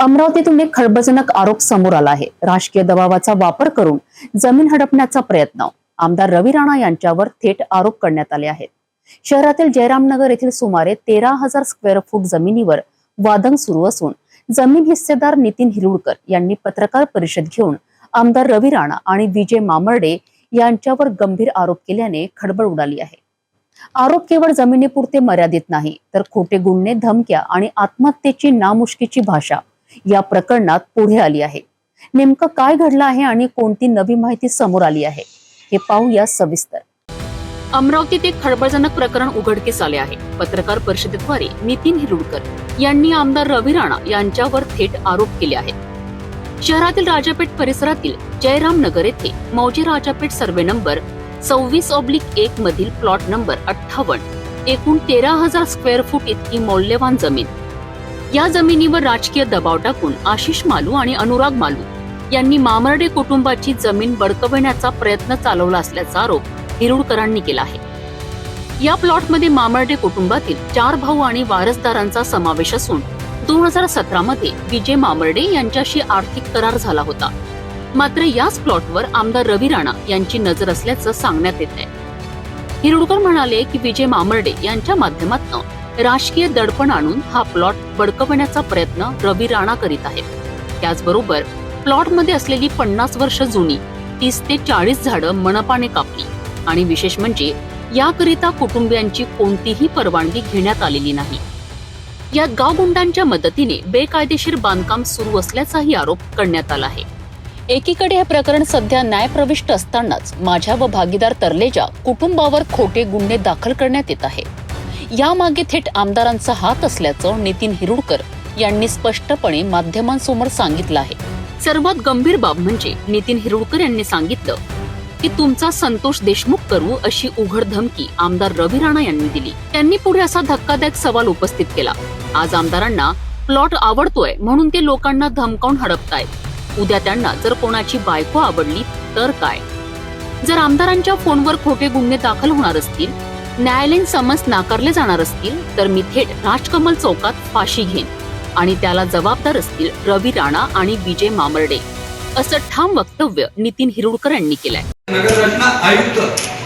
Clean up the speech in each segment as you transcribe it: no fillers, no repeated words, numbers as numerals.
अमरावतीतून एक खळबळजनक आरोप समोर आला आहे. राजकीय दबावाचा वापर करून जमीन हडपण्याचा प्रयत्न. आमदार रवी राणा यांच्यावर थेट आरोप करण्यात आले आहेत. शहरातील जयरामनगर येथील सुमारे 13,000 स्क्वेअर फूट जमिनीवर वादंग सुरू असून जमीन हिस्सेदार नितीन हिरुळकर यांनी पत्रकार परिषद घेऊन आमदार रवी राणा आणि विजय मामर्डे यांच्यावर गंभीर आरोप केल्याने खळबळ उडाली आहे. आरोप केवळ जमिनीपुरते मर्यादित नाही, तर खोटे गुन्हे, धमक्या आणि आत्महत्येची नामुष्कीची भाषा या प्रकरणात पुढे आली आहे. नेमकं काय घडलं आहे आणि कोणती नवी माहिती समोर आली आहे हे पाहूया सविस्तर. अमरावतीत एक खळबळजनक प्रकरण उघडकीस आले आहे. पत्रकार परिषदेद्वारे नितीन हिरुळकर यांनी आमदार रवी राणा यांच्यावर थेट आरोप केले आहेत. शहरातील राजापेठ परिसरातील जयरामनगर येथे मौजे राजापेठ सर्वे नंबर 26/1 मधील प्लॉट नंबर 58 एकूण 13,000 स्क्वेअर फूट इतकी मौल्यवान जमीन. या जमिनीवर राजकीय दबाव टाकून आशिष मालू आणि अनुराग मालू यांनी मामर्डे कुटुंबाची जमीन बळकावण्याचा प्रयत्न चालवला असल्याचा आरोप हिरुळकरांनी केला आहे. या प्लॉटमध्ये मामर्डे कुटुंबातील 4 भाऊ आणि वारसदारांचा समावेश असून 2017 मध्ये विजय मामर्डे यांच्याशी आर्थिक करार झाला होता. मात्र याच प्लॉटवर आमदार रवी राणा यांची नजर असल्याचं सांगण्यात येत आहे. हिरुळकर म्हणाले की विजय मामर्डे यांच्या माध्यमातून राजकीय दडपण आणून हा प्लॉट बळकावण्याचा प्रयत्न रवी राणा करीत आहेत. त्याचबरोबर प्लॉटमध्ये असलेली 50 वर्ष जुनी 30 ते 40 झाडं मनपाने कापली आणि विशेष म्हणजे याकरिता कुटुंबियांची कोणतीही परवानगी घेण्यात आलेली नाही. या गावगुंडांच्या मदतीने बेकायदेशीर बांधकाम सुरू असल्याचाही आरोप करण्यात आला आहे. एकीकडे हे प्रकरण सध्या न्यायप्रविष्ट असतानाच माझ्या व भागीदार तरलेजा कुटुंबावर खोटे गुन्हे दाखल करण्यात येत आहे. यामागे थेट आमदारांचा हात असल्याचं नितीन हिरुळकर यांनी स्पष्टपणे माध्यमांसमोर सांगितलं आहे. सर्वात गंभीर बाब म्हणजे नितीन हिरुळकर यांनी सांगितलं की तुमचा संतोष देशमुख करू अशी उघड धमकी आमदार रवी राणा यांनी दिली. त्यांनी पुढे असा धक्कादायक सवाल उपस्थित केला. आज आमदारांना प्लॉट आवडतोय म्हणून ते लोकांना धमकावून हडपतायत. उद्या त्यांना जर कोणाची बायको आवडली तर काय? जर आमदारांच्या फोनवर खोटे गुन्हे दाखल होणार असतील, न्यायालयीन समन्स नाकारले जाणार असतील, तर मी थेट राजकमल चौकात फाशी घेईन आणि त्याला जबाबदार असतील रवी राणा आणि विजय मामर्डे, असं ठाम वक्तव्य नितीन हिरुळकर यांनी केलंय. नगररचना आयुक्त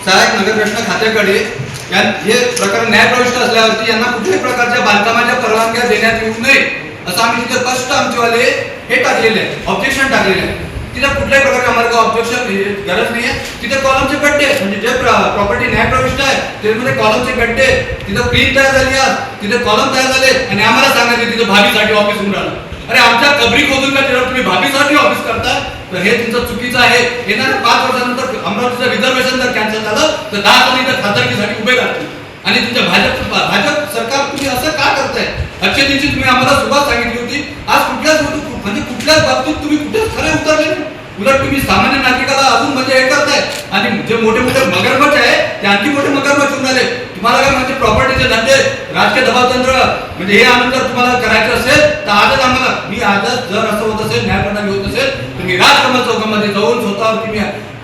सहाय्यक नगररचना खात्याकडे हे प्रकरण न्यायप्रविष्ट असल्यावरती यांना कुठल्याही प्रकारच्या बांधकामाच्या परवानग्या देण्यात येऊ नये असं आम्ही तिथे स्पष्ट आमचेवाले हे टाकलेले आहे, ऑब्जेक्शन टाकलेले आहे. तिथे कुठल्याही प्रकारचे आम्हाला ऑब्जेक्शन गरज नाही आहे. तिथे कॉलमचे गड्डे म्हणजे जे प्रॉपर्टी न्यायप्रविष्ट आहे त्यामध्ये कॉलमचे गड्डे, तिथे प्रिंट तयार झाली आहे, तिथे कॉलम तयार झाले आणि आम्हाला सांगायचे तिथे भाभीसाठी ऑफिस होऊन राहिलं. अरे आमच्या कबरी खोदून का तिला तुम्ही भाभीसाठी ऑफिस करता? तर हे तुमचं चुकीचं आहे. येणाऱ्या 5 वर्षानंतर अमरावतीचं रिझर्वेशन जर कॅन्सल झालं तर 10 जण इथं खासदारकीसाठी उभे राहतील आणि तुमच्या भाजप सरकार तुम्ही असं का करताय? आजच्या दिवशी तुम्ही आम्हाला सुरुवात सांगितली होती. आज कुठल्याच बाबतीत तुम्ही कुठेच खरे उतरले नाही. उलट तुम्ही सामान्य नागरिकाला अजून म्हणजे हे करताय आणि जे मोठे मोठे मगरमच्छ आहे ते आणखी मोठे मगरमच्छ होऊन आले. तुम्हाला काय म्हणजे प्रॉपर्टीचे धंदे, राजकीय दबावतंत्र म्हणजे हे आणून जर तुम्हाला करायचं असेल तर आजच आम्हाला, मी आजच जर असं होत असेल, न्यायप्रणाली होत असेल तर मी राजकमल चौकामध्ये जाऊन स्वतःवरती मी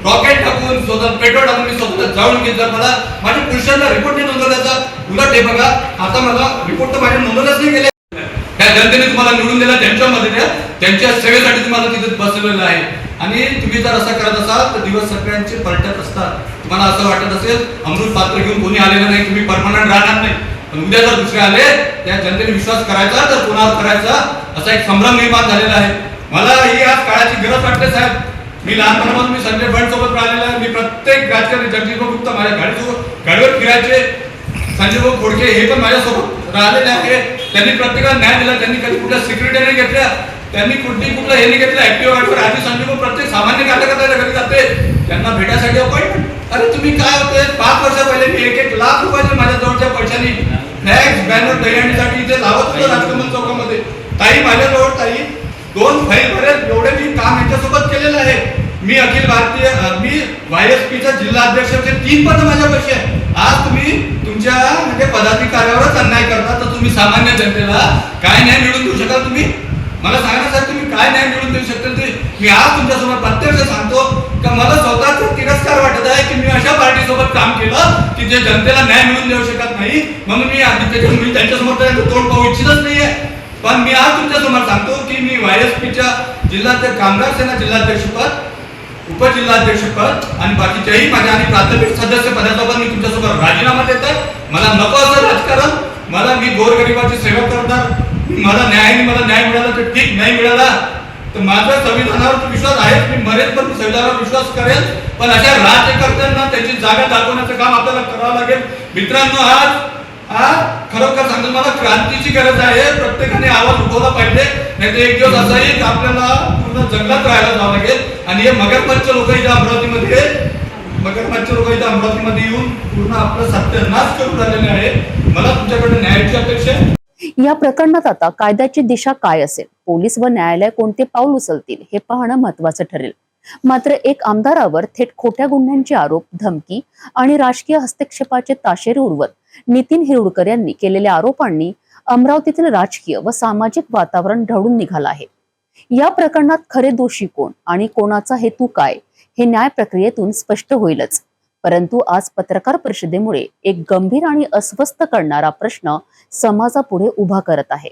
रॉकेट टाकून, स्वतः पेट्रोल टाकून मी स्वतः जाऊन घेत. जर मला माझ्या पुरुषांना रिपोर्ट नाही नोंदवल्याचा, उलट हे बघा आता मला रिपोर्ट तर माझ्या नोंदवल्याच नाही गेले. त्या जनतेने तुम्हाला निवडून दिला, त्यांच्यामध्ये त्यांच्या सेवेसाठी तुम्हाला तिथे बसवलेलं आहे आणि तुम्ही जर असं करत असाल तर दिवस सगळ्यांचे पलटत असतात. तुम्हाला असं वाटत असेल अमृत पात्र घेऊन कोणी आलेलं नाही, तुम्ही परमनंट राहणार नाही, पण उद्या जर दुसरे आले त्या जनतेने विश्वास करायचा तर कोणावर करायचा असा एक संभ्रम निर्माण झालेला आहे. मला ही आज काळाची गरज वाटते साहेब. मी लहानपणापासून मी संजय भट सोबत राहिलेला आहे. मी प्रत्येक राजकारणी जगदीशभाऊ गुप्ता माझ्या गाडीवर फिरायचे, संजयभाऊ खोडके हे पण माझ्यासोबत राहिलेले आहे. त्यांनी प्रत्येकाला न्याय दिला. त्यांनी कधी कुठल्या सिक्युरिटी नाही घेतल्या, त्यांनी कुठलं हे नाही घेतलं. ऍक्टिव्ह गाडीवर आधी संजयभाऊ प्रत्येक सामान्य कार्यकर्त्याच्या घरी जाते, त्यांना भेटायसाठी अपॉइंटमेंट. अरे तुम्ही काय होते, 5 वर्ष पहिले मी 1-1 लाख रुपयाचे माझ्या जवळच्या पैशानी फ्लॅक्स बॅनर दहीहंडीसाठी इथे लावत होतो राजकमल चौकामध्ये. ताई माझ्याजवळ 2 फाईल भरेल एवढे मी काम यांच्यासोबत केलेलं आहे. मी अखिल भारतीय YSPचा जिल्हा अध्यक्षाचे 3 पद माझ्या पैसे आहे. आज तुम्ही तुमच्या म्हणजे पदाधिकाऱ्यावरच अन्याय करता तर तुम्ही सामान्य जनतेला काय न्याय मिळवून देऊ शकाल? तुम्ही मला सांगा सर, तुम्ही काय न्याय मिळवून देऊ शकता? मी आज तुमच्यासमोर प्रत्यक्ष सांगतो का मला स्वतःचा तिरस्कार वाटत आहे की मी अशा पार्टीसोबत काम केलं की जे जनतेला न्याय मिळवून देऊ शकत नाही. म्हणून मी त्यांच्यासमोर त्यांचं तोंड पाहू इच्छितच नाहीये. पण मी आज तुमच्या समोर सांगतो की मी वायएसपीच्या जिल्हाध्यक्ष कामगार सेना जिल्हाध्यक्षपद, उपजिल्हाध्यक्षपद आणि बाकीच्याही माझ्या आणि प्राथमिक सदस्य पदाचा पण मी तुमच्यासोबत राजीनामा देतो. मला नको असं राजकारण. मी गोरगरिबाची सेवा करणार. मला न्याय मिळाला तर ठीक, नाही मिळाला तर माझा संविधानावर विश्वास आहे. मी मरेल पण संविधानावर विश्वास करेल. पण अशा राज्यकर्त्यांना त्याची जागा दाखवण्याचं काम आपल्याला करावं लागेल. मित्रांनो, आज खरोखर सांगतो, मला क्रांतीची गरज आहे. प्रत्येकाने आवाज उठवला पाहिजे. नाही तर एक दिवस असा येईल आपल्याला पूर्ण जंगलात राहायला जावं लागेल. आणि हे मगरमच्छ लोक इथं अमरावतीमध्ये येऊन पूर्ण आपलं सत्यानाश करून राहिलेले आहे. मला तुमच्याकडे न्यायाची अपेक्षा आहे. या प्रकरणात आता कायद्याची दिशा काय असेल, पोलीस व न्यायालय कोणते पाऊल उचलतील हे पाहणं महत्वाचं ठरेल. मात्र एक आमदारावर थेट खोट्या गुन्ह्यांचे आरोप, धमकी आणि राजकीय हस्तक्षेपाचे ताशेरे उडवत नितीन हिरुडकर यांनी केलेल्या आरोपांनी अमरावतीतील राजकीय व सामाजिक वातावरण ढवळून निघालं आहे. या प्रकरणात खरे दोषी कोण आणि कोणाचा हेतू काय हे न्याय प्रक्रियेतून स्पष्ट होईलच. परंतु आज पत्रकार परिषदेमुळे एक गंभीर आणि अस्वस्थ करणारा प्रश्न समाजापुढे उभा करत आहे.